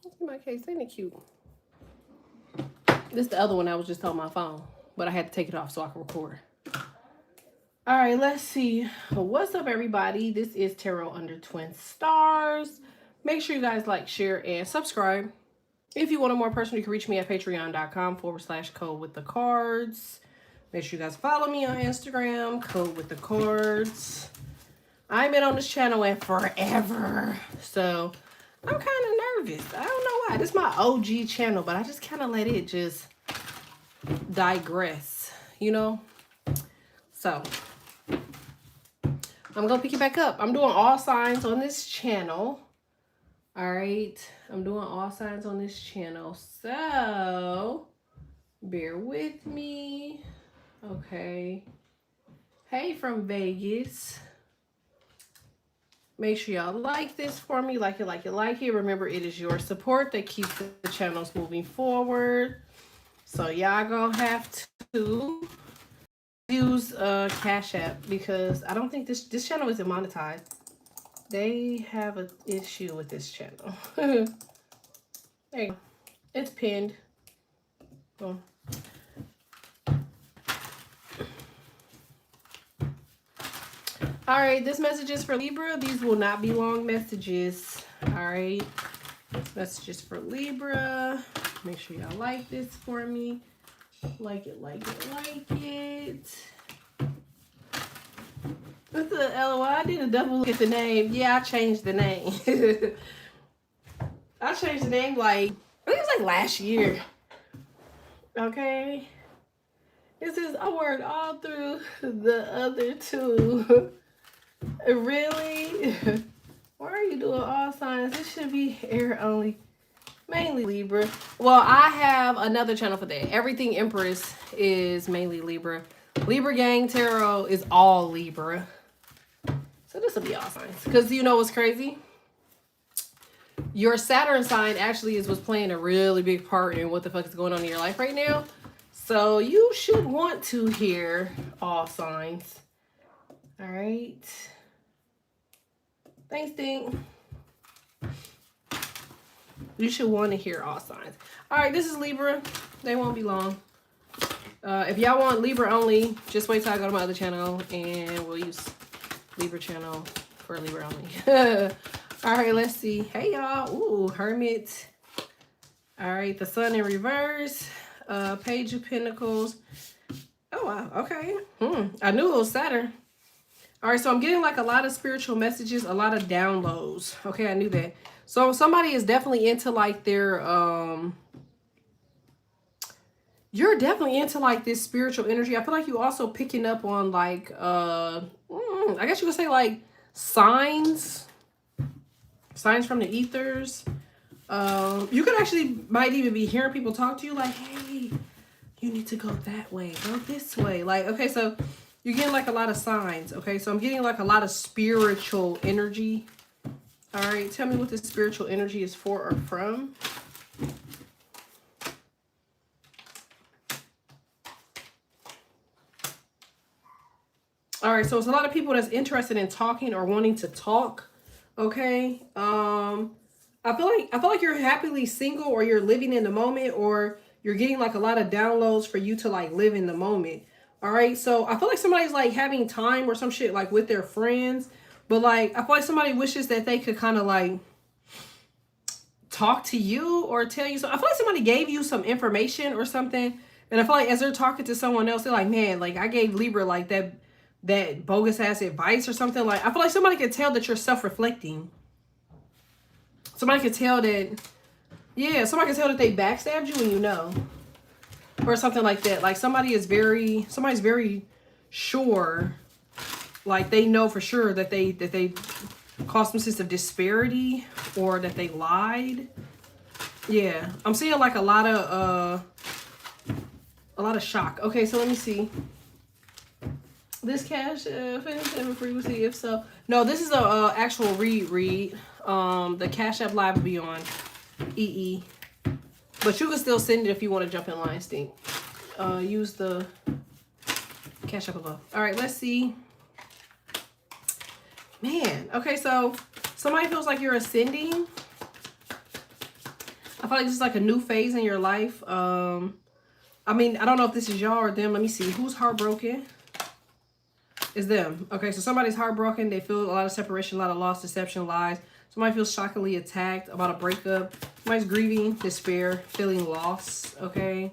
Look at my case. Ain't it cute? This is the other one I was just on my phone, but I had to take it off so I can record. All right, let's see. What's up, everybody? This is Tarot Under Twin Stars. Make sure you guys like, share, and subscribe. If you want a more personal, you can reach me at patreon.com/code with the cards. Make sure you guys follow me on Instagram, code with the cards. I've been on this channel forever, so I'm kind of nervous. I don't know why. This is my OG channel, but I just kind of let it just digress, you know? So I'm going to pick it back up. I'm doing all signs on this channel. All right. I'm doing all signs on this channel. So bear with me. Okay. Hey from Vegas. Make sure y'all like this for me. Like it. Remember, it is your support that keeps the channels moving forward. So y'all gonna have to use Cash App because I don't think this channel isn't monetized. They have an issue with this channel. There you go. It's pinned. Oh. All right, this message is for Libra. These will not be long messages. All right, messages for Libra. Make sure y'all like this for me. Like it. What's the LOL? I did a double look at the name. Yeah, I changed the name. I changed the name I think it was like last year. Okay. This is I worked all through the other two. Really? Why are you doing all signs? This should be air only. Mainly Libra. Well, I have another channel for that. Everything Empress is mainly Libra. Libra Gang Tarot is all Libra. So this will be all signs. Because you know what's crazy? Your Saturn sign actually was playing a really big part in what the fuck is going on in your life right now. So you should want to hear all signs. All right. Thanks, Dink. You should want to hear all signs. All right, this is Libra. They won't be long. If y'all want Libra only, just wait till I go to my other channel and we'll use Libra channel for Libra only. All right, let's see. Hey, y'all. Ooh, Hermit. All right, the Sun in reverse. Page of Pentacles. Oh, wow. Okay. I knew it was Saturn. All right, so I'm getting like a lot of spiritual messages, a lot of downloads. Okay, I knew that. So somebody is definitely into like their, you're definitely into like this spiritual energy. I feel like you also picking up on like, I guess you could say like signs from the ethers. You could actually might even be hearing people talk to you like, hey, you need to go that way, go this way. Like, okay, so you're getting like a lot of signs. Okay, so I'm getting like a lot of spiritual energy. All right, tell me what this spiritual energy is for or from. All right, so it's a lot of people that's interested in talking or wanting to talk. Okay, I feel like you're happily single, or you're living in the moment, or you're getting like a lot of downloads for you to like live in the moment. All right, so I feel like somebody's like having time or some shit like with their friends, but like I feel like somebody wishes that they could kind of like talk to you or tell you something. I feel like somebody gave you some information or something, and I feel like as they're talking to someone else, they're like, man, like I gave Libra like that bogus ass advice or something. Like I feel like somebody could tell that you're self-reflecting. Somebody could tell that, yeah, somebody could tell that they backstabbed you and you know. Or something like that. Like somebody's very sure, like they know for sure that they caused some sense of disparity or that they lied. Yeah, I'm seeing like a lot of shock. Okay, so let me see. This cash frequency, if so. No, this is a actual read. The Cash App Live will be on EE. But you can still send it if you want to jump in line, Stink. Use the Cash App above. All right, let's see. Man, okay, so somebody feels like you're ascending. I feel like this is like a new phase in your life. I mean, I don't know if this is y'all or them. Let me see. Who's heartbroken? It's them. Okay, so somebody's heartbroken. They feel a lot of separation, a lot of loss, deception, lies. Somebody feels shockingly attacked about a breakup. Somebody's grieving, despair, feeling lost. Okay.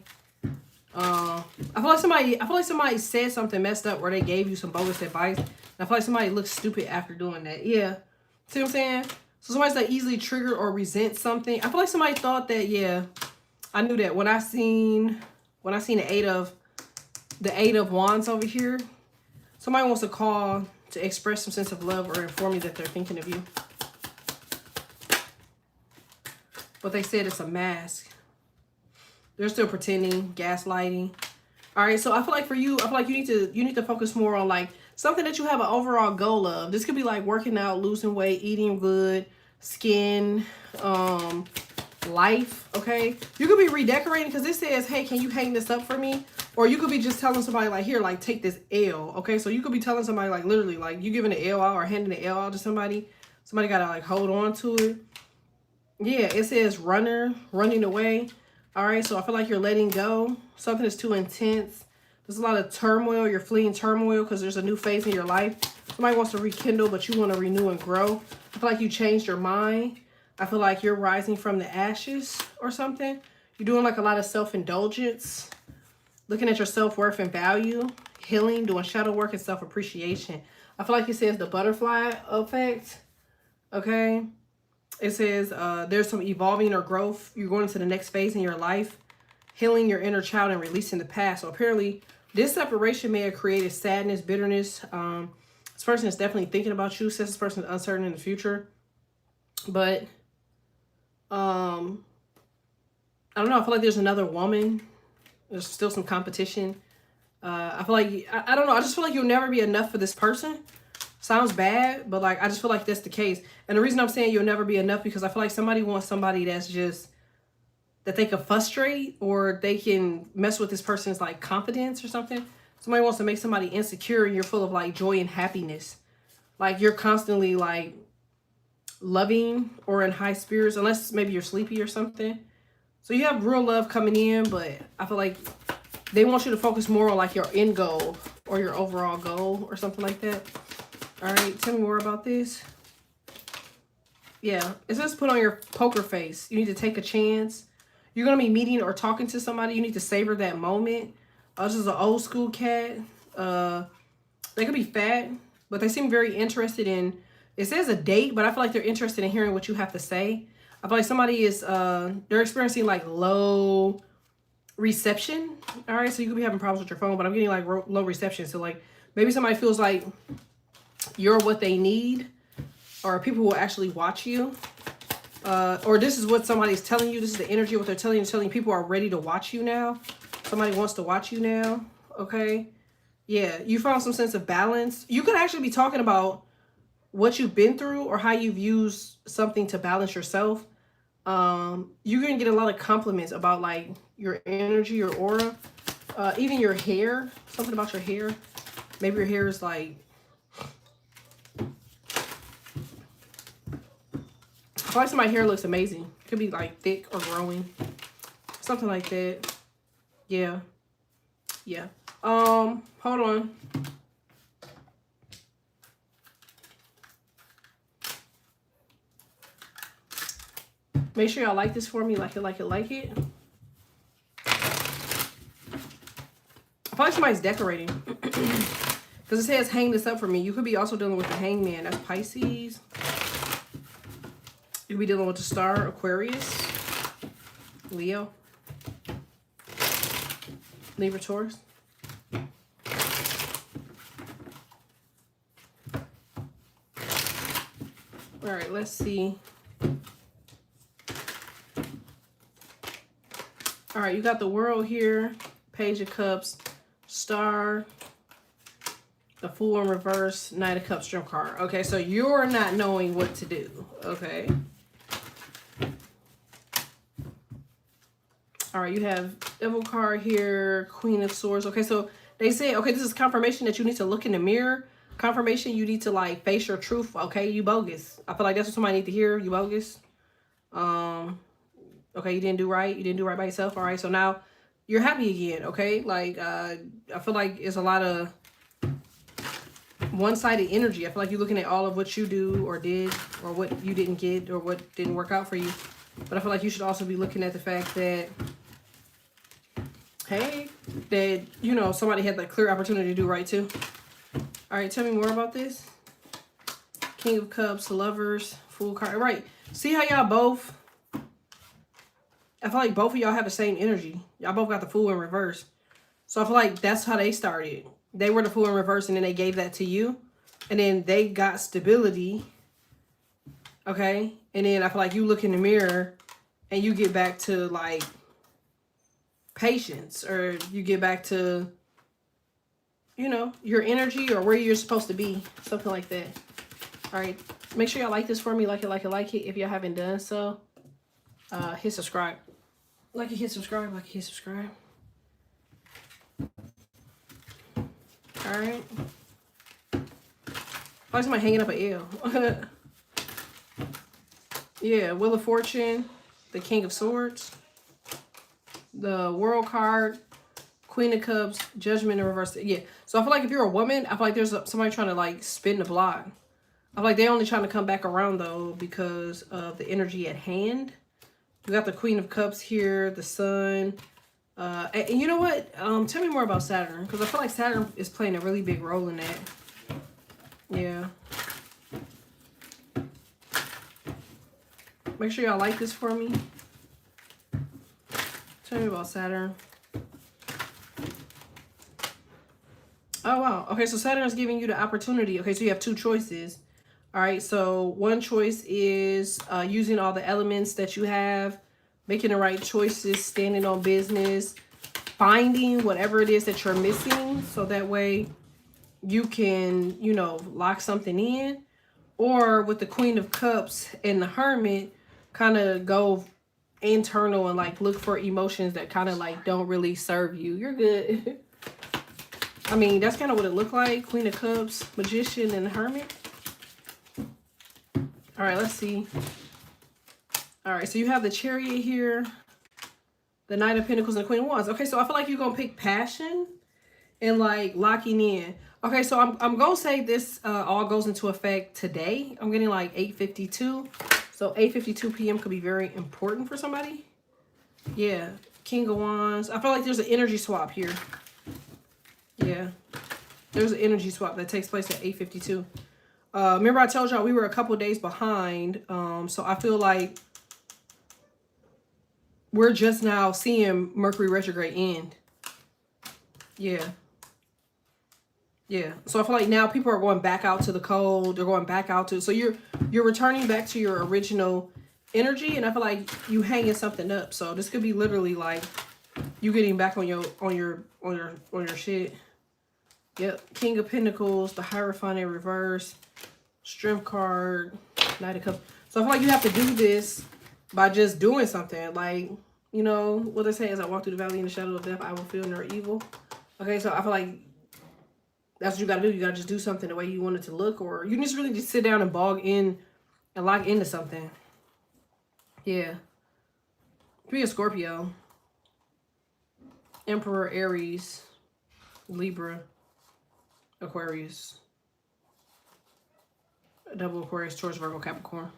I feel like somebody said something messed up where they gave you some bogus advice. And I feel like somebody looks stupid after doing that. Yeah. See what I'm saying? So somebody's like easily triggered or resent something. I feel like somebody thought that, yeah, I knew that when I seen the eight of wands over here. Somebody wants to call to express some sense of love or inform you that they're thinking of you. But they said it's a mask. They're still pretending, gaslighting. All right, so I feel like for you, I feel like you need to focus more on like something that you have an overall goal of. This could be like working out, losing weight, eating good, skin, life, okay? You could be redecorating because this says, hey, can you hang this up for me? Or you could be just telling somebody like, here, like take this L, okay? So you could be telling somebody like literally like you giving the L out or handing the L out to somebody. Somebody got to like hold on to it. Yeah, it says running away. All right, so I feel like you're letting go. Something is too intense. There's a lot of turmoil. You're fleeing turmoil because there's a new phase in your life. Somebody wants to rekindle, but you want to renew and grow. I feel like you changed your mind. I feel like you're rising from the ashes or something. You're doing like a lot of self-indulgence. Looking at your self-worth and value. Healing, doing shadow work and self-appreciation. I feel like it says the butterfly effect. Okay. It says there's some evolving or growth. You're going into the next phase in your life. Healing your inner child and releasing the past. So apparently this separation may have created sadness, bitterness. This person is definitely thinking about you. Says this person is uncertain in the future. But I don't know. I feel like there's another woman. There's still some competition. I feel like, I don't know. I just feel like you'll never be enough for this person. Sounds bad, but like I just feel like that's the case. And the reason I'm saying you'll never be enough because I feel like somebody wants somebody that's just that they can frustrate or they can mess with this person's like confidence or something. Somebody wants to make somebody insecure and you're full of like joy and happiness. Like you're constantly like loving or in high spirits unless maybe you're sleepy or something. So you have real love coming in, but I feel like they want you to focus more on like your end goal or your overall goal or something like that. All right, tell me more about this. Yeah, it says put on your poker face. You need to take a chance. You're going to be meeting or talking to somebody. You need to savor that moment. This is an old school cat. They could be fat, but they seem very interested in, it says a date, but I feel like they're interested in hearing what you have to say. I feel like somebody is, they're experiencing like low reception. All right, so you could be having problems with your phone, but I'm getting like low reception. So like maybe somebody feels like you're what they need, or people will actually watch you, or this is what somebody's telling you. This is the energy of what they're telling you. Telling people are ready to watch you now. Somebody wants to watch you now. Okay, yeah, you found some sense of balance. You could actually be talking about what you've been through or how you've used something to balance yourself. You're gonna get a lot of compliments about like your energy, your aura, even your hair. Something about your hair. Maybe your hair is like, I feel like my hair looks amazing. It could be like thick or growing. Something like that. Yeah. Yeah. Hold on. Make sure y'all like this for me. Like it, like it, like it. I feel like somebody's decorating. Because it says hang this up for me. You could be also dealing with the hangman. That's Pisces. You'll be dealing with the star, Aquarius, Leo, Libra, Taurus. All right, let's see. All right, you got the World here, Page of Cups, Star, the Fool in reverse, Knight of Cups, Dream card. Okay, so you're not knowing what to do. Okay. All right, you have Devil card here, Queen of Swords. Okay, so they say, okay, this is confirmation that you need to look in the mirror. Confirmation you need to like face your truth. Okay, you bogus. I feel like that's what somebody need to hear. You bogus. Okay, you didn't do right. You didn't do right by yourself. All right, so now you're happy again. Okay, like I feel like it's a lot of one-sided energy. I feel like you're looking at all of what you do or did, or what you didn't get, or what didn't work out for you. But I feel like you should also be looking at the fact that, hey, that, you know, somebody had the clear opportunity to do right too. All right, tell me more about this. King of Cups, Lovers, Fool card. Right. See how y'all both, I feel like both of y'all have the same energy. Y'all both got the Fool in reverse. So I feel like that's how they started. They were the Fool in reverse, and then they gave that to you. And then they got stability. Okay? And then I feel like you look in the mirror and you get back to, like, patience. Or you get back to, you know, your energy or where you're supposed to be. Something like that. All right. Make sure y'all like this for me. Like it. If y'all haven't done so, hit subscribe. Like it, hit subscribe. Like it, hit subscribe. All right. Why is somebody hanging up an L? Yeah, Wheel of Fortune, the King of Swords, the World card, Queen of Cups, Judgment in reverse. Yeah, so I feel like if you're a woman, I feel like there's somebody trying to, like, spin the block. I feel like they're only trying to come back around, though, because of the energy at hand. You got the Queen of Cups here, the Sun. And you know what? Tell me more about Saturn, because I feel like Saturn is playing a really big role in that. Yeah. Make sure y'all like this for me. Tell me about Saturn. Oh, wow. Okay, so Saturn is giving you the opportunity. Okay, so you have two choices. All right, so one choice is using all the elements that you have, making the right choices, standing on business, finding whatever it is that you're missing, so that way you can, you know, lock something in. Or with the Queen of Cups and the Hermit, kind of go internal and, like, look for emotions that kind of, like, don't really serve you. You're good. I mean, that's kind of what it looked like. Queen of Cups, Magician, and Hermit. All right, let's see. All right, so you have the Chariot here, the Knight of Pentacles, and the Queen of Wands. Okay, so I feel like you're going to pick passion and, like, locking in. Okay, so I'm going to say this all goes into effect today. I'm getting, like, 8:52. So 8:52 p.m. could be very important for somebody. Yeah, King of Wands. I feel like there's an energy swap here. Yeah, there's an energy swap that takes place at 8:52. Remember I told y'all we were a couple days behind. So I feel like we're just now seeing Mercury retrograde end. Yeah. Yeah. So I feel like now people are going back out to the cold. They're going back out to, so you're returning back to your original energy, and I feel like you hanging something up. So this could be literally like you getting back on your shit. Yep. King of Pentacles, the Hierophant in reverse, Strength card, Knight of Cups. So I feel like you have to do this by just doing something. Like, you know, what they say is, I walk through the valley in the shadow of death, I will feel no evil. Okay, so I feel like that's what you gotta do. You gotta just do something the way you want it to look, or you just really just sit down and bog in and lock into something. Yeah. Be a Scorpio. Emperor, Aries, Libra, Aquarius. Double Aquarius, Taurus, Virgo, Capricorn.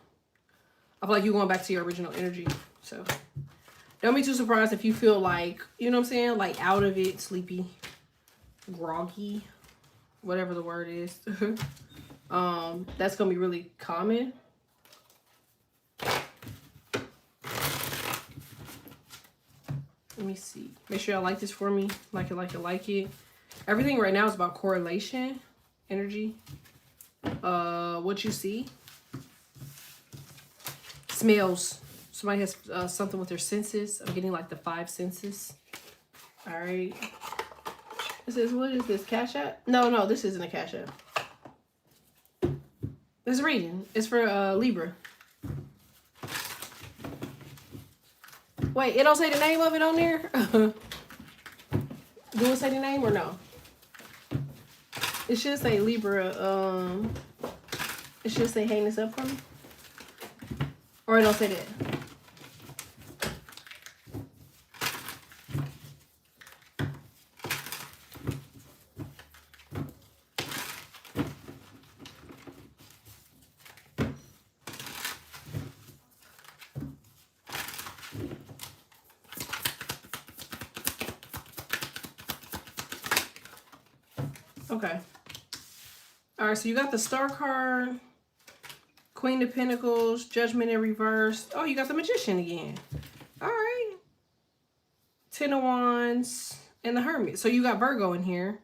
I feel like you're going back to your original energy. So don't be too surprised if you feel like, you know what I'm saying? Like out of it, sleepy, groggy, whatever the word is. That's going to be really common. Let me see. Make sure y'all like this for me. Like it. Everything right now is about correlation, energy. What you see. Smells. Somebody has something with their senses. I'm getting like the 5 senses. All right. This is, what is this? Cash App? No, this isn't a Cash App. This reading. It's for Libra. Wait, it don't say the name of it on there? Do it say the name or no? It should say Libra. It should say hang this up for me. Or it don't say that. Okay. All right, so you got the Star card, Queen of Pentacles, Judgment in reverse. Oh, you got the Magician again. All right. 10 of Wands and the Hermit. So you got Virgo in here.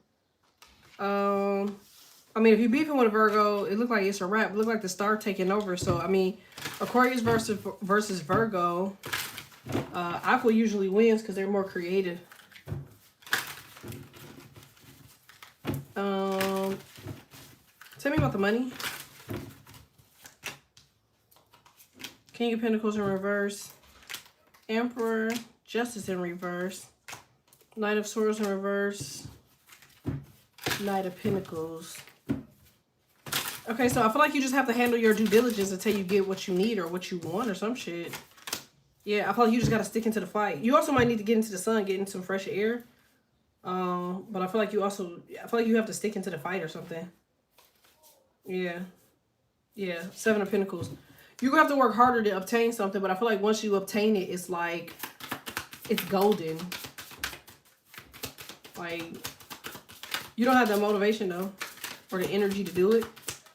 I mean, if you're beefing with a Virgo, it looked like it's a wrap. It looked like the Star taking over. So, I mean, Aquarius versus Virgo, Aqua usually wins because they're more creative. Tell me about the money. King of Pentacles in reverse. Emperor, Justice in reverse. Knight of Swords in reverse. Knight of Pentacles. Okay, so I feel like you just have to handle your due diligence until you get what you need or what you want or some shit. Yeah, I feel like you just got to stick into the fight. You also might need to get into the sun, get into some fresh air. But I feel like you have to stick into the fight or something. Yeah. Yeah, 7 of Pentacles. You're going to have to work harder to obtain something, but I feel like once you obtain it, it's like, it's golden. Like, you don't have the motivation, though, or the energy to do it.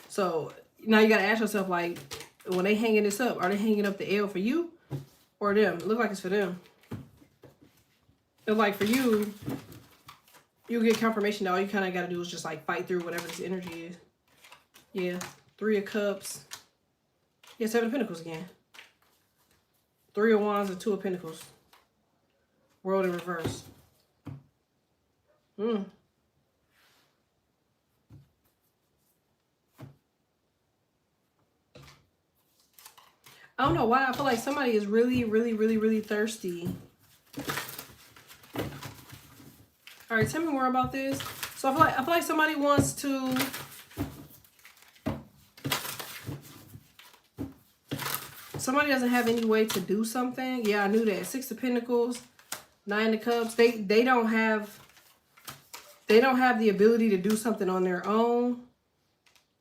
So, now you got to ask yourself, like, when they hanging this up, are they hanging up the L for you or them? It looks like it's for them. It's like, for you, you get confirmation that all you kind of got to do is just, like, fight through whatever this energy is. Yeah. 3 of Cups. Yeah, 7 of Pentacles again. 3 of Wands and 2 of Pentacles. World in reverse. I don't know why. I feel like somebody is really, really, really, really thirsty. All right, tell me more about this. So I feel like somebody wants to... Somebody doesn't have any way to do something. Yeah, I knew that. 6 of Pentacles, 9 of Cups. They don't have the ability to do something on their own.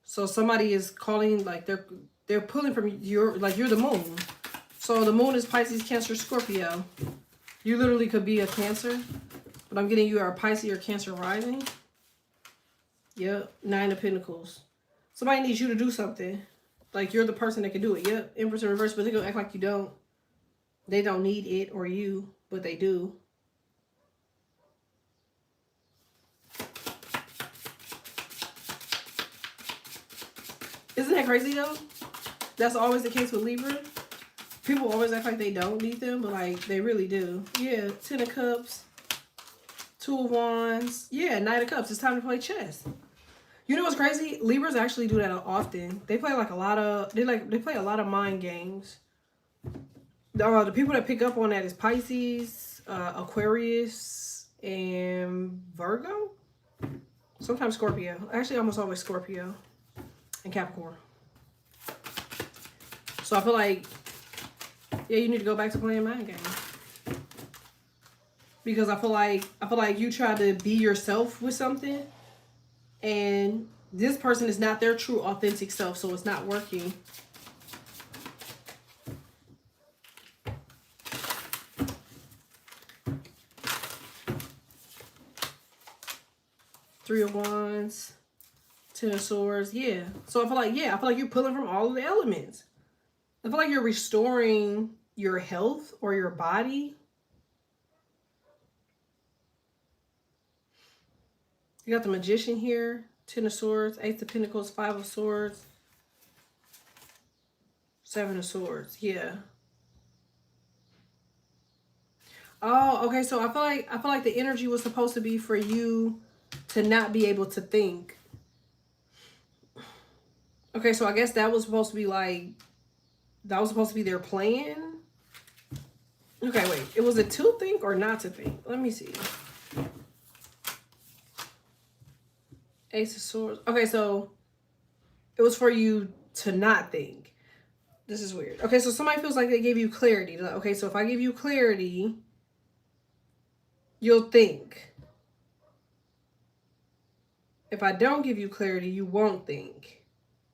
So somebody is calling, like they're pulling from you're the moon. So the moon is Pisces, Cancer, Scorpio. You literally could be a Cancer, but I'm getting you are a Pisces or Cancer rising. Yep, 9 of Pentacles. Somebody needs you to do something. Like, you're the person that can do it. Yep, Empress in reverse, but they're going to act like you don't. They don't need it or you, but they do. Isn't that crazy, though? That's always the case with Libra. People always act like they don't need them, but, like, they really do. Yeah, 10 of Cups, 2 of Wands. Yeah, Knight of Cups. It's time to play chess. You know what's crazy? Libras actually do that often. They play like a lot of they play a lot of mind games. The people that pick up on that is Pisces, Aquarius, and Virgo. Sometimes Scorpio. Actually, almost always Scorpio and Capricorn. So I feel like, yeah, you need to go back to playing mind games. Because I feel like you try to be yourself with something. And this person is not their true, authentic self, so it's not working. Three of Wands, 10 of Swords, yeah. So I feel like you're pulling from all of the elements. I feel like you're restoring your health or your body. You got the Magician here. 10 of Swords. 8 of Pentacles. 5 of Swords. 7 of Swords. Yeah. Oh, okay. So I feel like the energy was supposed to be for you to not be able to think. Okay, so I guess that was supposed to be like, that was supposed to be their plan. Okay, wait. It was a to think or not to think? Let me see. Ace of Swords. Okay, so it was for you to not think. This is weird. Okay, so somebody feels like they gave you clarity. Like, okay, so if I give you clarity, you'll think. If I don't give you clarity, you won't think.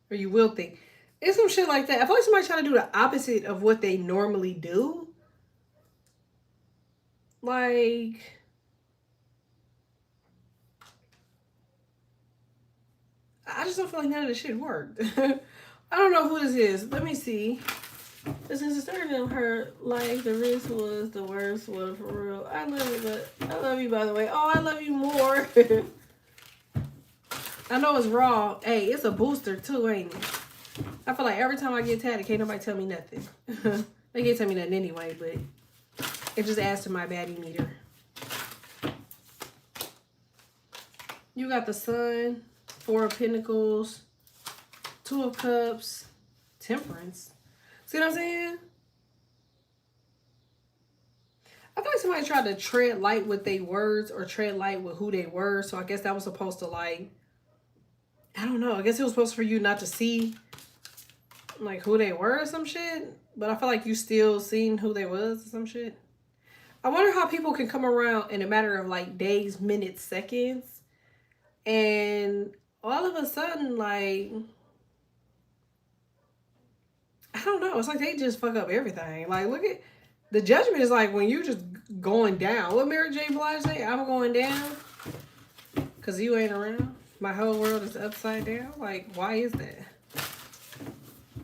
Or you will think. It's some shit like that. I feel like somebody's trying to do the opposite of what they normally do. Like... I just don't feel like none of this shit worked. I don't know who this is. Let me see. This is starting in her life. The risk was the worst one for real. I love you, but I love you by the way. Oh, I love you more. I know it's raw. Hey, it's a booster too, ain't it? I feel like every time I get tatted, can't nobody tell me nothing. They can't tell me nothing anyway, but it just adds to my baddie meter. You got the Sun, Four of Pentacles, Two of Cups, Temperance. See what I'm saying? I feel like somebody tried to tread light with their words or tread light with who they were. So I guess that was supposed to like, I don't know. I guess it was supposed for you not to see like who they were or some shit. But I feel like you still seen who they was or some shit. I wonder how people can come around in a matter of like days, minutes, seconds. And all of a sudden, like, I don't know. It's like they just fuck up everything. Like, look at the judgment is like when you just going down. What Mary J. Blige say? I'm going down because you ain't around. My whole world is upside down. Like, why is that?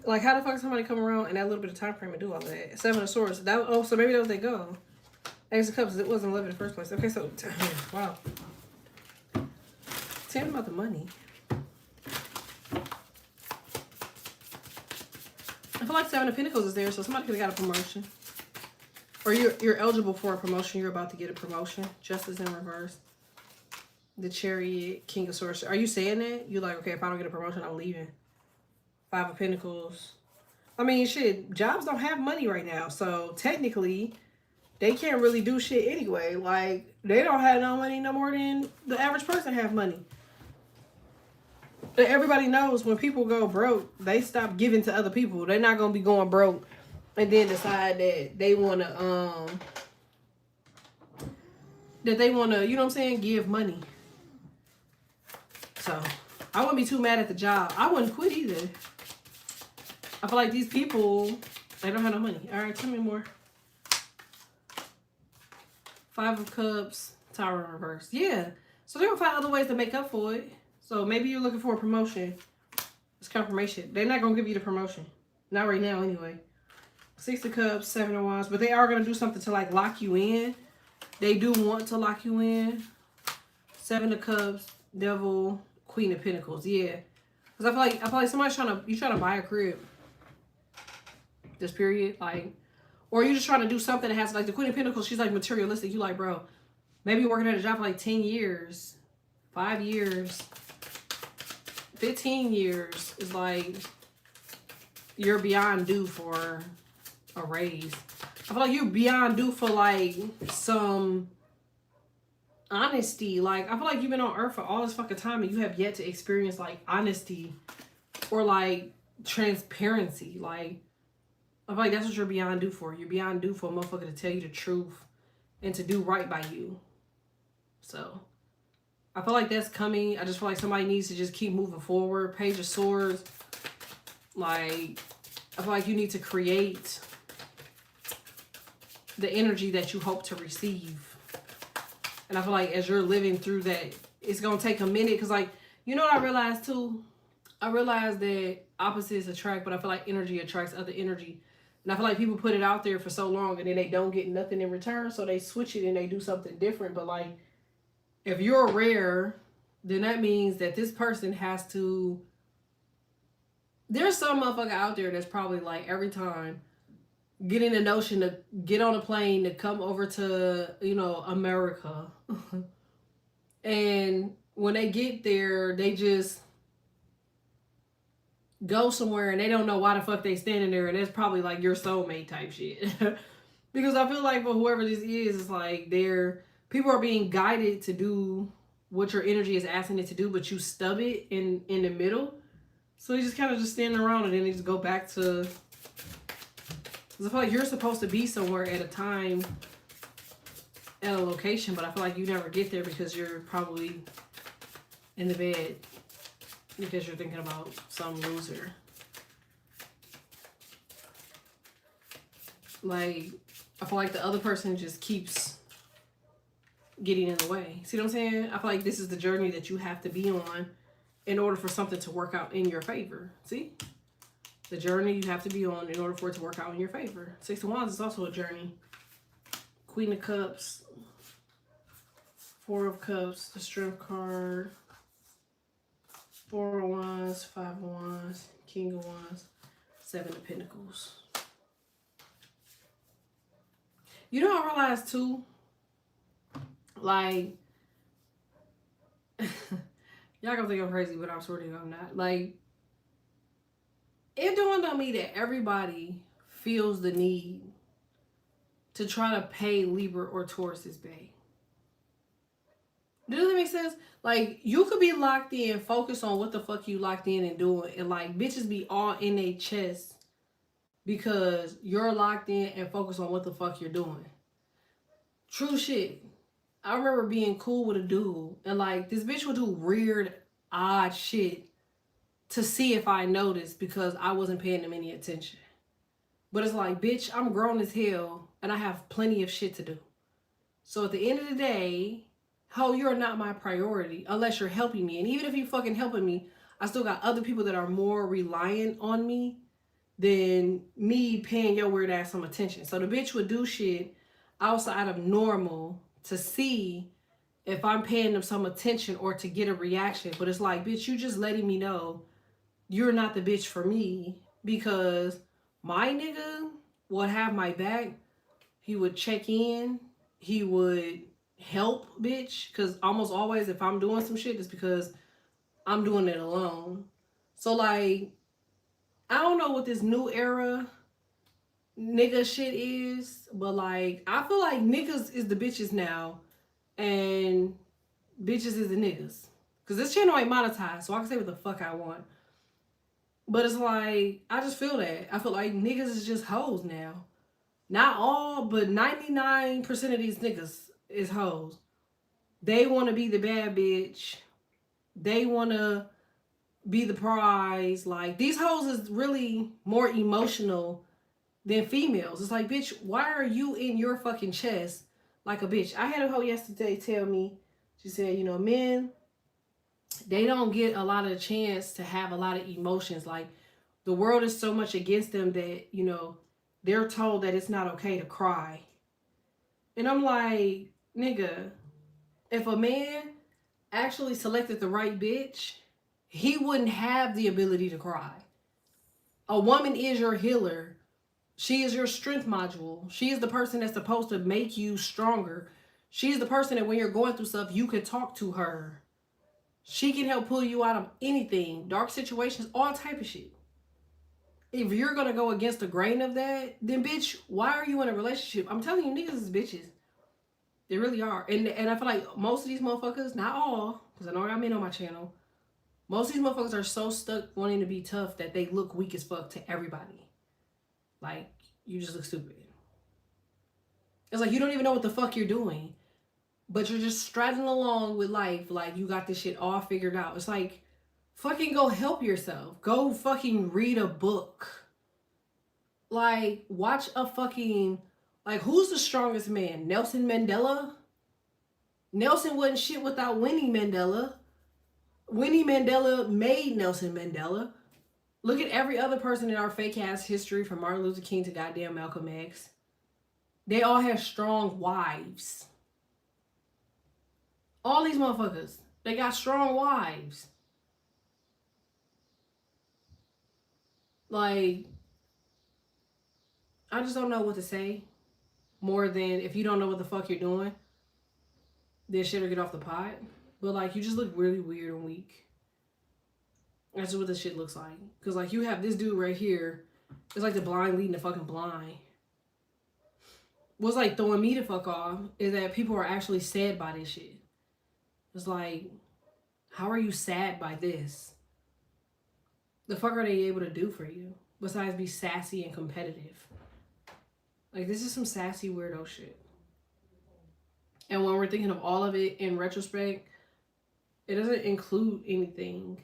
Like, how the fuck somebody come around in that little bit of time frame and do all that? Seven of Swords. That, oh, so maybe that was they go. Ace of Cups. It wasn't love in the first place. Okay, so wow. Tell me about the money. I feel like Seven of Pentacles is there, so somebody could have got a promotion. Or you're eligible for a promotion. You're about to get a promotion. Justice in reverse. The Chariot, King of Swords. Are you saying that? You like, okay, if I don't get a promotion, I'm leaving. Five of Pentacles. I mean, shit, jobs don't have money right now. So technically, they can't really do shit anyway. Like, they don't have no money no more than the average person have money. Everybody knows when people go broke, they stop giving to other people. They're not going to be going broke and then decide that they want to, you know what I'm saying, give money. So, I wouldn't be too mad at the job. I wouldn't quit either. I feel like these people, they don't have no money. All right, tell me more. Five of Cups, Tower in reverse. Yeah. So they're going to find other ways to make up for it. So maybe you're looking for a promotion. It's confirmation. They're not going to give you the promotion. Not right now anyway. Six of Cups, Seven of Wands. But they are going to do something to like lock you in. They do want to lock you in. Seven of Cups, Devil, Queen of Pentacles. Yeah. Because I feel like somebody's trying to buy a crib. This period. Like, or you're just trying to do something that has like the Queen of Pentacles. She's like materialistic. You like, bro, maybe you're working at a job for like 10 years, 5 years, 15 years is like you're beyond due for a raise. I feel like you're beyond due for like some honesty. Like, I feel like you've been on earth for all this fucking time and you have yet to experience like honesty or like transparency. Like, I feel like that's what you're beyond due for. You're beyond due for a motherfucker to tell you the truth and to do right by you. So I feel like that's coming. I just feel like somebody needs to just keep moving forward. Page of Swords. Like, I feel like you need to create the energy that you hope to receive. And I feel like as you're living through that, it's going to take a minute. Because, like, you know what I realized, too? I realized that opposites attract, but I feel like energy attracts other energy. And I feel like people put it out there for so long and then they don't get nothing in return. So they switch it and they do something different. But, like, if you're rare, then that means that this person has to... There's some motherfucker out there that's probably like every time getting the notion to get on a plane to come over to, you know, America. And when they get there, they just go somewhere and they don't know why the fuck they standing there. And it's probably like your soulmate type shit. Because I feel like for whoever this is, it's like people are being guided to do what your energy is asking it to do, but you stub it in the middle. So you just kind of just standing around and then you just go back to... Because I feel like you're supposed to be somewhere at a time, at a location, but I feel like you never get there because you're probably in the bed because you're thinking about some loser. Like, I feel like the other person just keeps getting in the way. See what I'm saying? I feel like this is the journey that you have to be on in order for something to work out in your favor. See? The journey you have to be on in order for it to work out in your favor. Six of Wands is also a journey. Queen of Cups. Four of Cups. The Strength card. Four of Wands. Five of Wands. King of Wands. Seven of Pentacles. You know, I realized too, like, y'all gonna think I'm crazy, but I'm sort of I'm not. Like, it dawned on me that everybody feels the need to try to pay Libra or Taurus's bae. Does that make sense? Like, you could be locked in, focus on what the fuck you locked in and doing, and like bitches be all in their chest because you're locked in and focused on what the fuck you're doing. True shit. I remember being cool with a dude, and like this bitch would do weird, odd shit to see if I noticed because I wasn't paying him any attention. But it's like, bitch, I'm grown as hell and I have plenty of shit to do. So at the end of the day, ho, you're not my priority unless you're helping me. And even if you fucking helping me, I still got other people that are more reliant on me than me paying your weird ass some attention. So the bitch would do shit outside of normal to see if I'm paying them some attention or to get a reaction. But it's like, bitch, you just letting me know you're not the bitch for me, because my nigga would have my back. He would check in. He would help, bitch. Because almost always if I'm doing some shit, it's because I'm doing it alone. So like, I don't know what this new era nigga shit is, but like, I feel like niggas is the bitches now and bitches is the niggas. Because this channel ain't monetized, so I can say what the fuck I want. But it's like, I just feel that. I feel like niggas is just hoes now. Not all, but 99% of these niggas is hoes. They want to be the bad bitch. They want to be the prize. Like, these hoes is really more emotional than females. It's like, bitch, why are you in your fucking chest like a bitch? I had a hoe yesterday tell me, she said, you know, men, they don't get a lot of chance to have a lot of emotions. Like, the world is so much against them that, you know, they're told that it's not okay to cry. And I'm like, nigga, if a man actually selected the right bitch, he wouldn't have the ability to cry. A woman is your healer. She is your strength module. She is the person that's supposed to make you stronger. She's the person that when you're going through stuff, you can talk to her. She can help pull you out of anything, dark situations, all type of shit. If you're going to go against the grain of that, then bitch, why are you in a relationship? I'm telling you, niggas is bitches. They really are. And I feel like most of these motherfuckers, not all, because I know I got men on my channel, most of these motherfuckers are so stuck wanting to be tough that they look weak as fuck to everybody. Like, you just look stupid. It's like you don't even know what the fuck you're doing, but you're just striding along with life like you got this shit all figured out. It's like, fucking go help yourself. Go fucking read a book. Like, watch a fucking, like, who's the strongest man? Nelson Mandela? Nelson wasn't shit without Winnie Mandela. Winnie Mandela made Nelson Mandela. Look at every other person in our fake ass history, from Martin Luther King to goddamn Malcolm X. They all have strong wives. All these motherfuckers, they got strong wives. Like, I just don't know what to say. More than, if you don't know what the fuck you're doing, then shit or get off the pot. But like, you just look really weird and weak. That's what this shit looks like. Because like, you have this dude right here. It's like the blind leading the fucking blind. What's like throwing me the fuck off is that people are actually sad by this shit. It's like, how are you sad by this? The fuck are they able to do for you besides be sassy and competitive? Like, this is some sassy weirdo shit. And when we're thinking of all of it in retrospect, it doesn't include anything.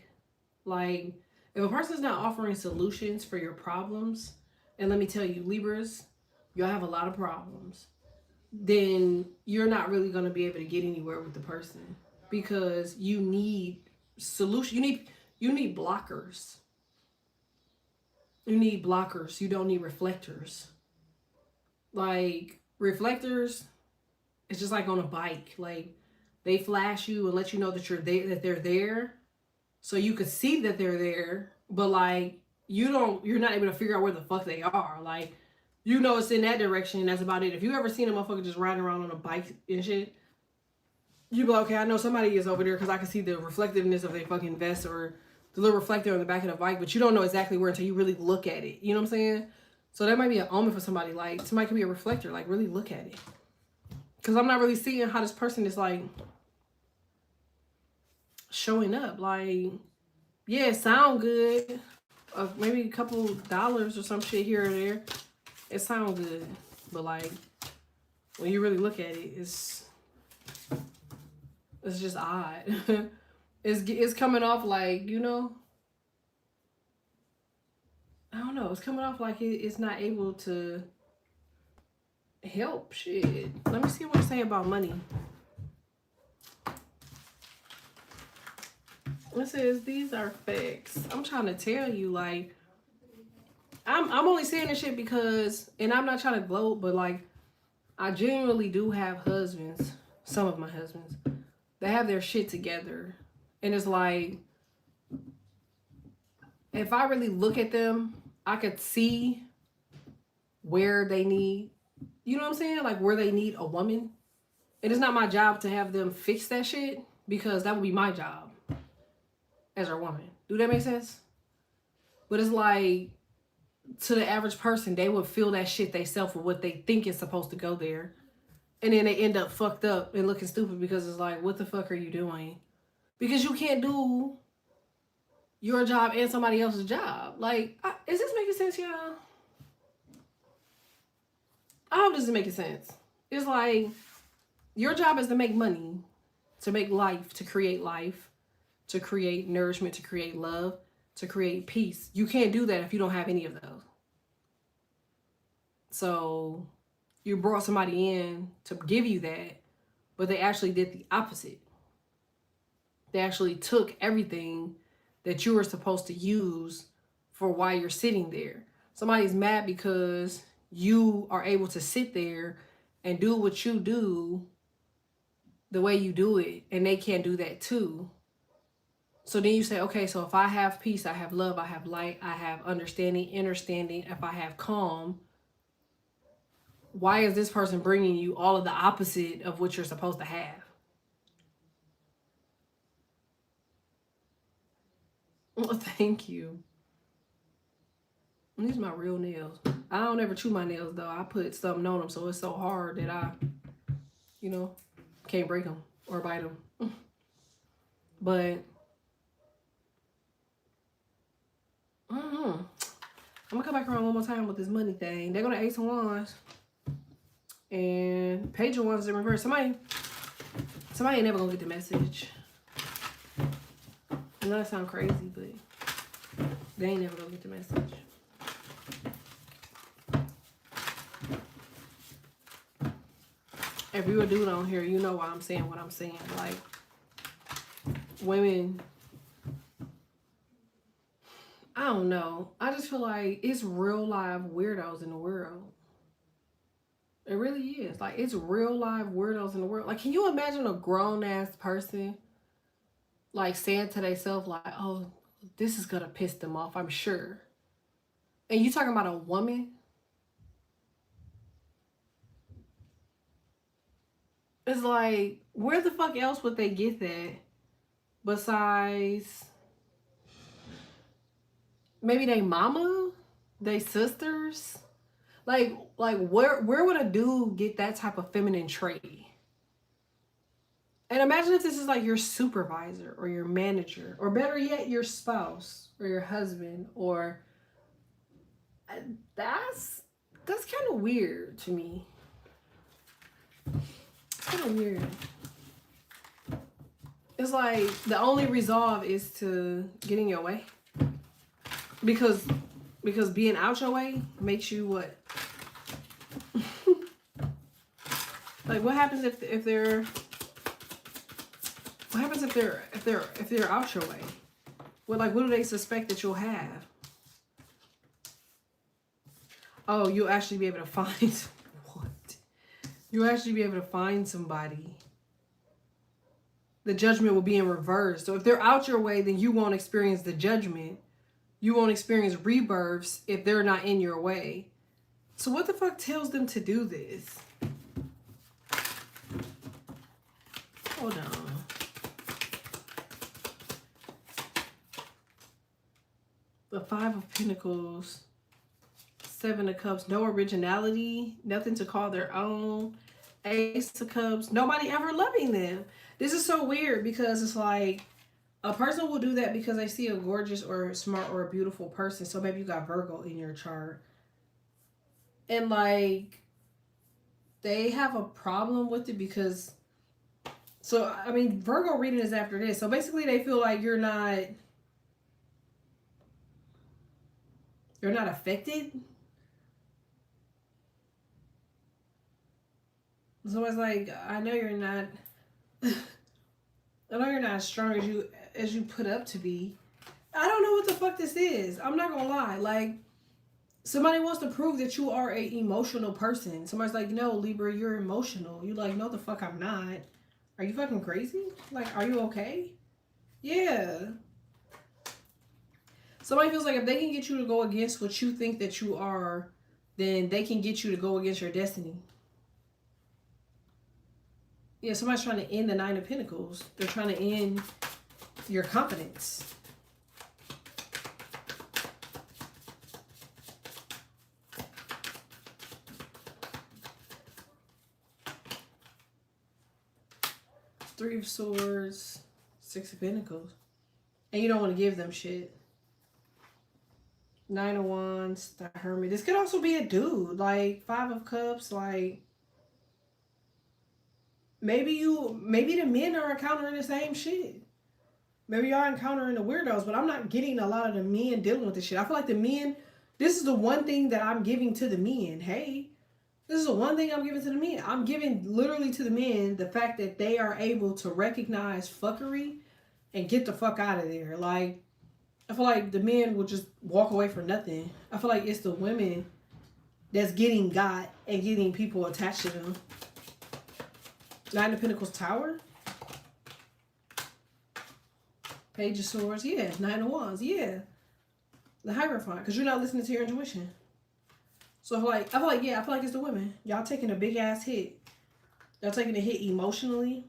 Like, if a person's not offering solutions for your problems, and let me tell you, Libras, y'all have a lot of problems, then you're not really going to be able to get anywhere with the person, because you need solution. You need blockers. You need blockers. You don't need reflectors. Like, reflectors, it's just like on a bike. Like, they flash you and let you know that you're there, that they're there, so you could see that they're there, but like you're not able to figure out where the fuck they are. Like, you know it's in that direction and that's about it. If you ever seen a motherfucker just riding around on a bike and shit, you be like, okay, I know somebody is over there because I can see the reflectiveness of their fucking vest or the little reflector on the back of the bike, but you don't know exactly where until you really look at it. You know what I'm saying? So that might be an omen for somebody. Like, somebody could be a reflector. Like, really look at it. Because I'm not really seeing how this person is, like, showing up. Like, yeah, it sound good. Maybe a couple dollars or some shit here or there. It sounds good. But, like, when you really look at it, it's just odd. It's coming off like, you know, I don't know. It's coming off like it's not able to help shit. Let me see what it say about money. It says these are facts. I'm trying to tell you, like, I'm only saying this shit because, and I'm not trying to gloat, but like, I genuinely do have husbands, some of my husbands, that have their shit together. And it's like, if I really look at them, I could see where they need, you know what I'm saying? Like, where they need a woman. And it's not my job to have them fix that shit, because that would be my job as a woman. Do that make sense? But it's like, to the average person, they would feel that shit themselves with what they think is supposed to go there. And then they end up fucked up and looking stupid because it's like, what the fuck are you doing? Because you can't do your job and somebody else's job. Like, is this making sense, y'all? I hope this is making sense. It's like, your job is to make money, to make life, to create nourishment, to create love, to create peace. You can't do that if you don't have any of those. So you brought somebody in to give you that, but they actually did the opposite. They actually took everything that you were supposed to use for why you're sitting there. Somebody's mad because you are able to sit there and do what you do the way you do it, and they can't do that too. So then you say, okay, so if I have peace, I have love, I have light, I have understanding, understanding, if I have calm, why is this person bringing you all of the opposite of what you're supposed to have? Well, thank you. These are my real nails. I don't ever chew my nails, though. I put something on them, so it's so hard that I, you know, can't break them or bite them. But, I'm going to come back around one more time with this money thing. They're going to Ace of Wands. And Page of Wands in reverse. Somebody ain't never going to get the message. I know that sounds crazy, but they ain't never going to get the message. If you're a dude on here, you know why I'm saying what I'm saying. Like, women, I don't know. I just feel like it's real live weirdos in the world. It really is. Like, it's real live weirdos in the world. Like, can you imagine a grown-ass person, like, saying to themselves, like, oh, this is going to piss them off, I'm sure. And you talking about a woman? It's like, where the fuck else would they get that besides maybe they mama, they sisters? Like where would a dude get that type of feminine trait? And imagine if this is like your supervisor or your manager, or better yet, your spouse or your husband, or that's kind of weird to me. Kind of weird. It's like the only resolve is to get in your way, because being out your way makes you what? Like, what happens if they're What happens if they're out your way? What do they suspect that you'll have? Oh, you'll actually be able to find what? You'll actually be able to find somebody. The judgment will be in reverse. So if they're out your way, then you won't experience the judgment. You won't experience rebirths if they're not in your way. So what the fuck tells them to do this? Hold on. The Five of Pentacles, Seven of Cups, no originality, nothing to call their own. Ace of Cups, nobody ever loving them. This is so weird because it's like a person will do that because they see a gorgeous or smart or a beautiful person. So maybe you got Virgo in your chart. And like they have a problem with it because, so I mean, Virgo reading is after this. So basically they feel like you're not affected. So it's like, I know you're not I know you're not as strong as you put up to be. I don't know what the fuck this is. I'm not gonna lie. Like, somebody wants to prove that you are a emotional person. Somebody's like, no, Libra, you're emotional. You like, no, the fuck I'm not. Are you fucking crazy? Like, are you okay? Yeah. Somebody feels like if they can get you to go against what you think that you are, then they can get you to go against your destiny. Yeah, somebody's trying to end the Nine of Pentacles. They're trying to end your confidence. Three of Swords, Six of Pentacles. And you don't want to give them shit. Nine of Wands, the Hermit. This could also be a dude. Like, Five of Cups, like... Maybe the men are encountering the same shit. Maybe y'all encountering the weirdos, but I'm not getting a lot of the men dealing with this shit. I feel like the men, this is the one thing that I'm giving to the men. Hey, this is the one thing I'm giving to the men. I'm giving literally to the men the fact that they are able to recognize fuckery and get the fuck out of there. Like, I feel like the men will just walk away for nothing. I feel like it's the women that's getting got and getting people attached to them. Nine of Pentacles Tower. Page of Swords. Yeah. Nine of Wands. Yeah. The Hierophant. Because you're not listening to your intuition. So I feel like it's the women. Y'all taking a big ass hit. Y'all taking a hit emotionally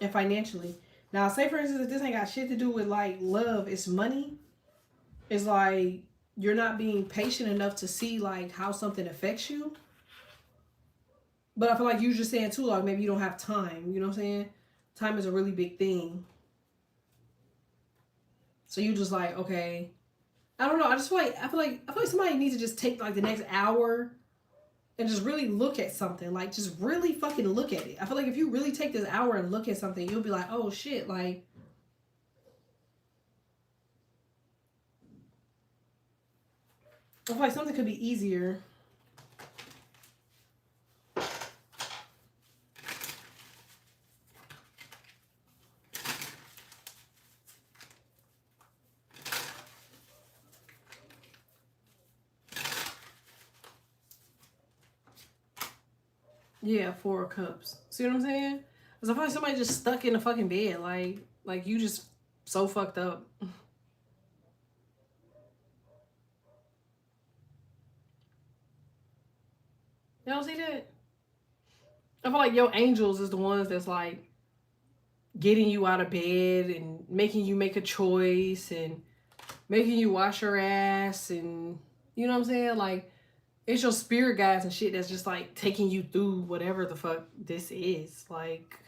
and financially. Now, say for instance, if this ain't got shit to do with like love, it's money. It's like you're not being patient enough to see like how something affects you. But I feel like you're just saying too, like maybe you don't have time. You know what I'm saying? Time is a really big thing. So you just like, okay. I don't know. I feel like somebody needs to just take like the next hour and just really look at something. Like just really fucking look at it. I feel like if you really take this hour and look at something, you'll be like, oh shit, like I feel like something could be easier. Yeah, Four of Cups. See what I'm saying? Because I feel like somebody just stuck in the fucking bed. Like you just so fucked up. You don't see that? I feel like your angels is the ones that's like getting you out of bed and making you make a choice and making you wash your ass and you know what I'm saying? Like it's your spirit guides and shit that's just like taking you through whatever the fuck this is. Like,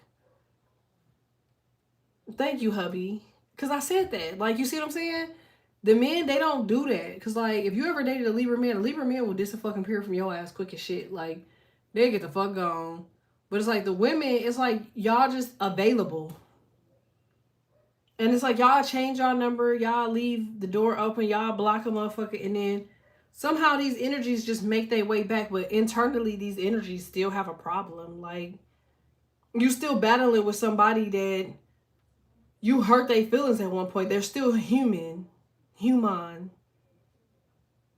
thank you, hubby. Because I said that. Like, you see what I'm saying? The men, they don't do that. Because, like, if you ever dated a Libra man will disappear from your ass quick as shit. Like, they get the fuck gone. But it's like the women, it's like y'all just available. And it's like y'all change y'all number. Y'all leave the door open. Y'all block a motherfucker. And then somehow these energies just make their way back, but internally these energies still have a problem. Like you still battling with somebody that You hurt their feelings at one point. They're still human. Human.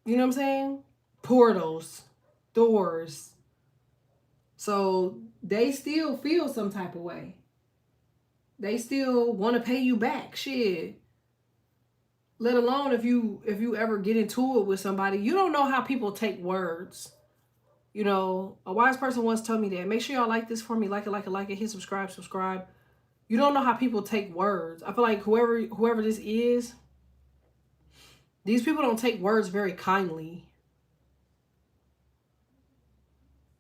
You know what I'm saying? Portals. Doors. So they still feel some type of way. They still want to pay you back. Shit. Let alone if you ever get into it with somebody. You don't know how people take words. You know, a wise person once told me that. Make sure y'all like this for me. Like it. Hit subscribe. You don't know how people take words. I feel like whoever this is, these people don't take words very kindly.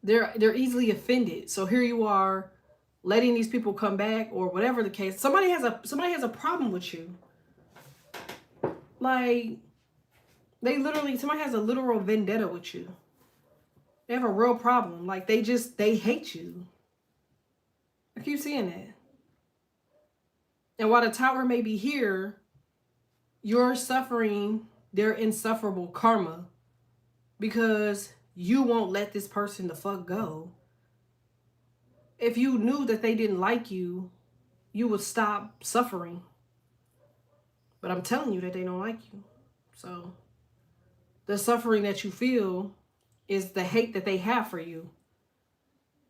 They're easily offended. So here you are, letting these people come back, or whatever the case. Somebody has a problem with you. Like, somebody has a literal vendetta with you. They have a real problem. Like, they hate you. I keep seeing that. And while the Tower may be here, you're suffering their insufferable karma because you won't let this person the fuck go. If you knew that they didn't like you, you would stop suffering. But I'm telling you that they don't like you. So the suffering that you feel is the hate that they have for you.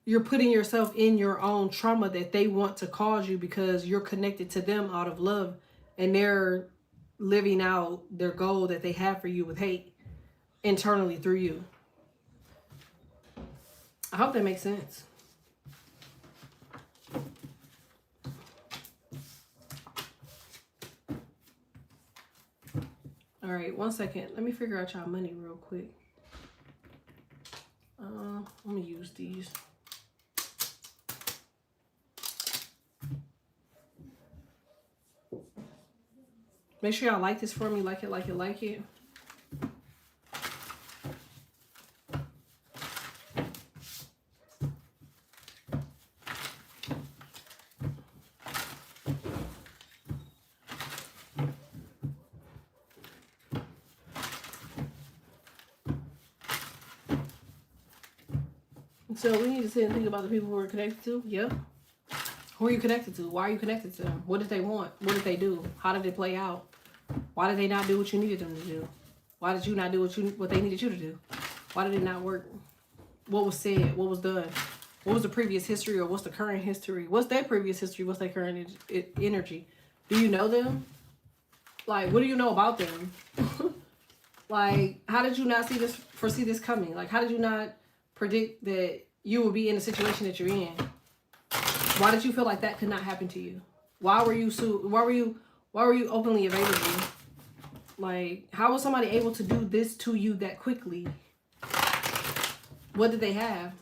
You're putting yourself in your own trauma that they want to cause you because you're connected to them out of love, and they're living out their goal that they have for you with hate internally through you. I hope that makes sense. All right, 1 second. Let me figure out y'all money real quick. I'm gonna use these. Make sure y'all like this for me. Like it. So we need to sit and think about the people who we're connected to. Yep. Who are you connected to? Why are you connected to them? What did they want? What did they do? How did it play out? Why did they not do what you needed them to do? Why did you not do what they needed you to do? Why did it not work? What was said? What was done? What was the previous history, or what's the current history? What's their previous history? What's their current energy? Do you know them? Like, what do you know about them? Like, how did you not foresee this coming? Like, how did you not predict that you would be in the situation that you're in? Why did you feel like that could not happen to you? Why were you openly available? Like, how was somebody able to do this to you that quickly? What did they have?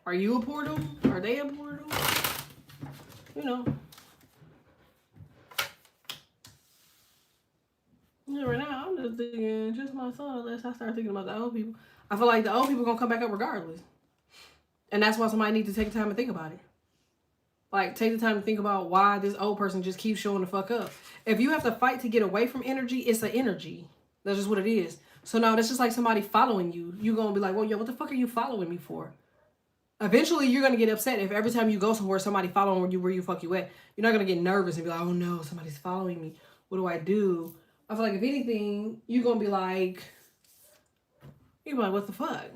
Are you a portal? Are they a portal? You know. Yeah, right now, I'm just thinking, just my son, unless I start thinking about the old people. I feel like the old people gonna come back up regardless. And that's why somebody needs to take the time to think about it. Like, take the time to think about why this old person just keeps showing the fuck up. If you have to fight to get away from energy, it's an energy. That's just what it is. So now that's just like somebody following you. You're going to be like, well, yo, what the fuck are you following me for? Eventually, you're going to get upset if every time you go somewhere, somebody following you where you fuck you at. You're not going to get nervous and be like, oh no, somebody's following me. What do I do? I feel like if anything, you're going to be like, what the fuck?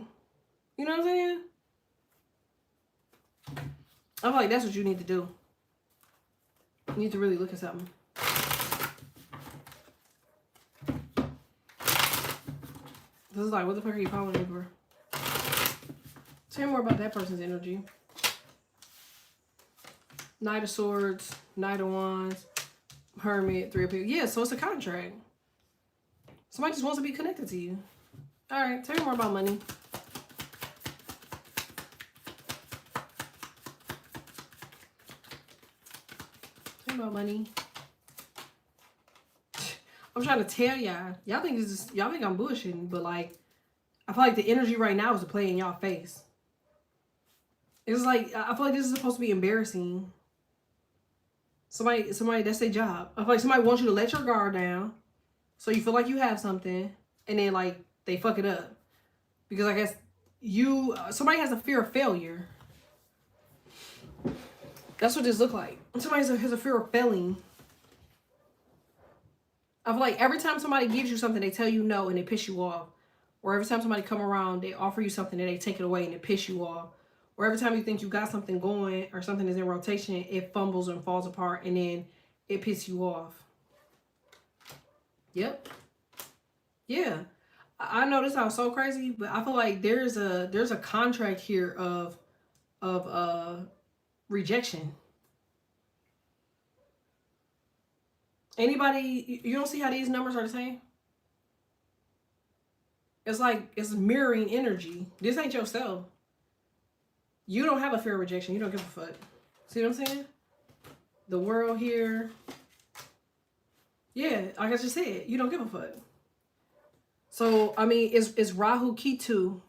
You know what I'm saying? I feel like that's what you need to do. You need to really look at something. This is like, what the fuck are you following me for? Tell me more about that person's energy. Knight of Swords, Knight of Wands, Hermit, Three of Pentacles. Yeah, so it's a contract. Somebody just wants to be connected to you. All right, tell me more about money. About money. I'm trying to tell y'all. Y'all think I'm bullshitting, but like, I feel like the energy right now is to play in y'all face. It's like, I feel like this is supposed to be embarrassing. Somebody, that's their job. I feel like somebody wants you to let your guard down, so you feel like you have something, and then like they fuck it up, because I guess somebody has a fear of failure. That's what this look like. Somebody has a fear of failing. I feel like every time somebody gives you something, they tell you no and they piss you off. Or every time somebody come around, they offer you something and they take it away and it piss you off. Or every time you think you got something going or something is in rotation, it fumbles and falls apart and then it pisses you off. Yep. Yeah. I know this sounds so crazy, but I feel like there's a contract here of rejection. Anybody, you don't see how these numbers are the same? It's like it's mirroring energy. This ain't yourself. You don't have a fear of rejection. You don't give a fuck. See what I'm saying? The world here. Yeah, like I just said, you don't give a fuck. So, I mean, it's Rahu Ketu,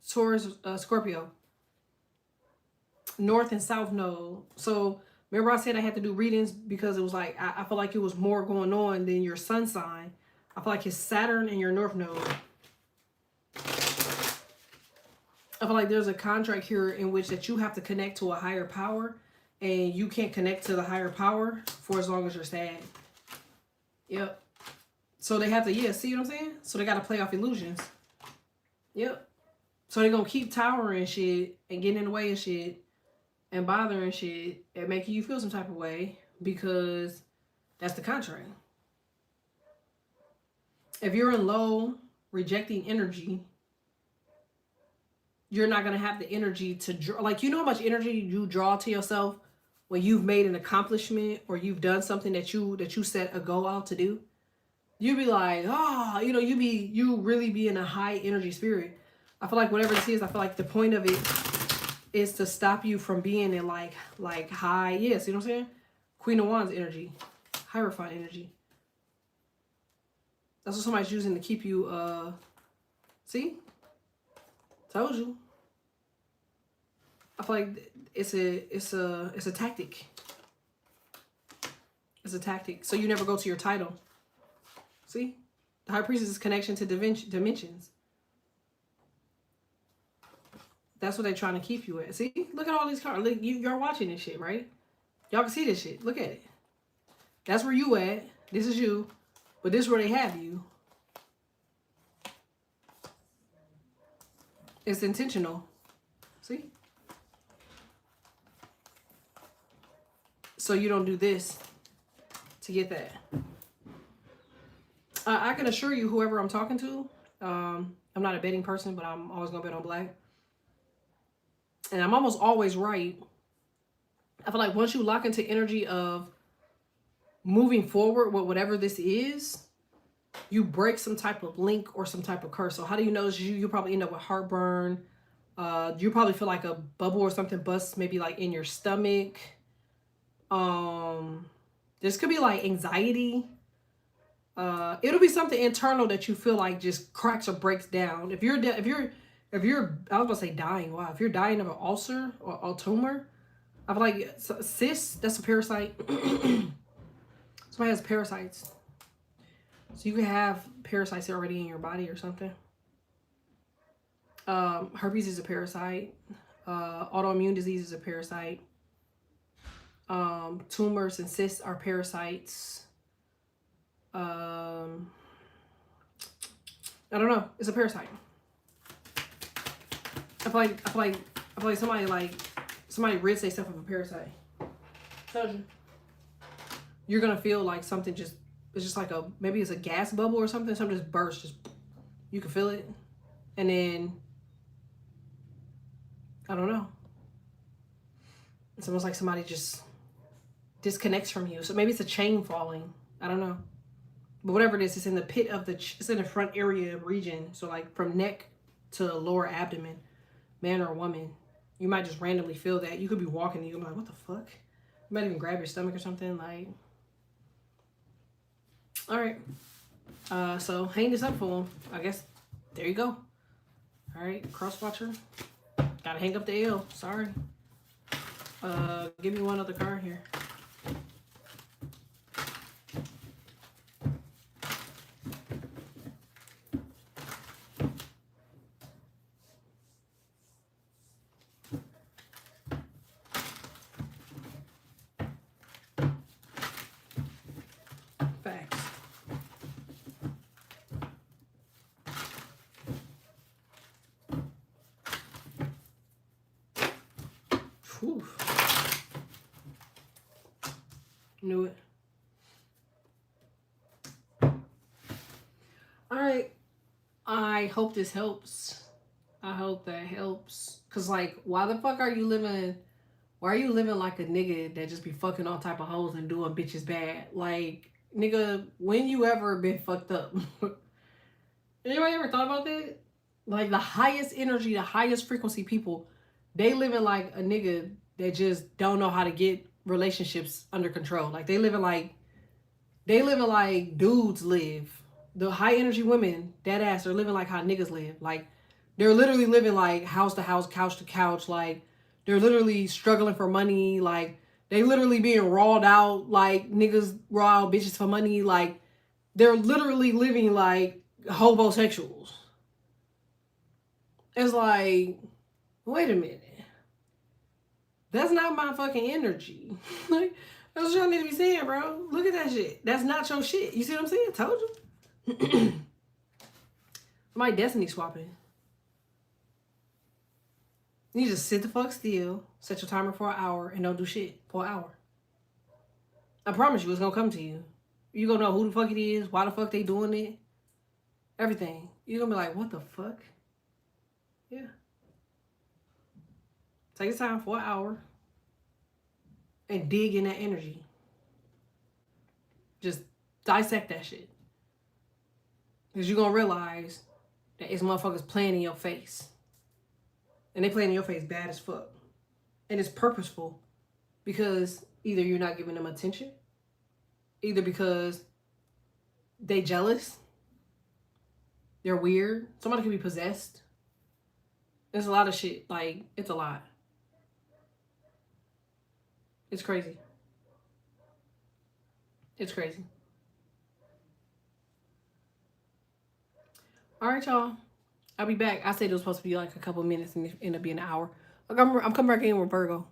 Taurus, Scorpio. North and South node. So, remember I said I had to do readings because it was like, I feel like it was more going on than your sun sign. I feel like it's Saturn and your North node. I feel like there's a contract here in which that you have to connect to a higher power and you can't connect to the higher power for as long as you're sad. Yep. So they have to, yeah, see what I'm saying? So they got to play off illusions. Yep. So they're going to keep towering shit and getting in the way of shit and bothering shit and making you feel some type of way because that's the contract. If you're in low, rejecting energy, you're not going to have the energy to draw. Like, you know how much energy you draw to yourself when you've made an accomplishment or you've done something that you set a goal out to do? You be like, oh, you know, you really be in a high energy spirit. I feel like whatever this is, I feel like the point of it is to stop you from being in like high, yes, you know what I'm saying? Queen of Wands energy, Hierophant energy. That's what somebody's using to keep you, see? Told you. I feel like it's a tactic. It's a tactic. So you never go to your title. See? The High Priestess' connection to dimensions. That's what they're trying to keep you at. See? Look at all these cards. Look, you're watching this shit, right? Y'all can see this shit. Look at it. That's where you at. This is you. But this is where they have you. It's intentional. See? So you don't do this to get that. I can assure you, whoever I'm talking to, I'm not a betting person, but I'm always going to bet on black. And I'm almost always right. I feel like once you lock into energy of moving forward with whatever this is, you break some type of link or some type of curse. So how do you know? You probably end up with heartburn. You probably feel like a bubble or something busts maybe like in your stomach. This could be like anxiety. It'll be something internal that you feel like just cracks or breaks down. If you're I was about to say dying. Wow. If you're dying of an ulcer or a tumor, I feel like cyst, that's a parasite. Somebody has parasites. So you can have parasites already in your body or something. Herpes is a parasite. Autoimmune disease is a parasite. Tumors and cysts are parasites. I don't know. It's a parasite. I feel like somebody rids themselves of a parasite. Told you. You're gonna feel like something it's just like maybe it's a gas bubble or something. Something just burst. You can feel it, and then I don't know. It's almost like somebody just disconnects from you. So maybe it's a chain falling. I don't know. But whatever it is, it's in the pit of it's in the front area region. So like from neck to lower abdomen, man or woman. You might just randomly feel that. You could be walking and you're like, what the fuck? You might even grab your stomach or something. Like, all right. So hang this up for them. I guess there you go. All right, cross watcher. Gotta hang up the L. Sorry. Give me one other card here. Facts. Whew. Knew it. All right. I hope this helps. I hope that helps. Cause like, why the fuck are you living? Why are you living like a nigga that just be fucking all type of hoes and doing bitches bad? Like, nigga, when you ever been fucked up? Anybody ever thought about that? Like the highest energy, the highest frequency people, they living like a nigga that just don't know how to get relationships under control. Like they living like dudes live. The high energy women, dead ass, are living like how niggas live. Like they're literally living like house to house, couch to couch. Like they're literally struggling for money. Like they literally being rawed out. Like niggas raw out bitches for money. Like they're literally living like homosexuals. It's like, wait a minute. That's not my fucking energy. Like, that's what y'all need to be saying, bro. Look at that shit. That's not your shit. You see what I'm saying? Told you. My destiny swapping. You just sit the fuck still, set your timer for an hour, and don't do shit for an hour. I promise you, it's gonna come to you. You gonna know who the fuck it is, why the fuck they doing it, everything. You're gonna be like, what the fuck? Yeah. Take your time for an hour and dig in that energy. Just dissect that shit. Because you're going to realize that it's motherfuckers playing in your face. And they playing in your face bad as fuck. And it's purposeful. Because either you're not giving them attention. Either because they jealous. They're weird. Somebody could be possessed. There's a lot of shit. Like, it's a lot. It's crazy. It's crazy. All right, y'all. I'll be back. I said it was supposed to be like a couple minutes and it ended up being an hour. I'm coming back in with Virgo.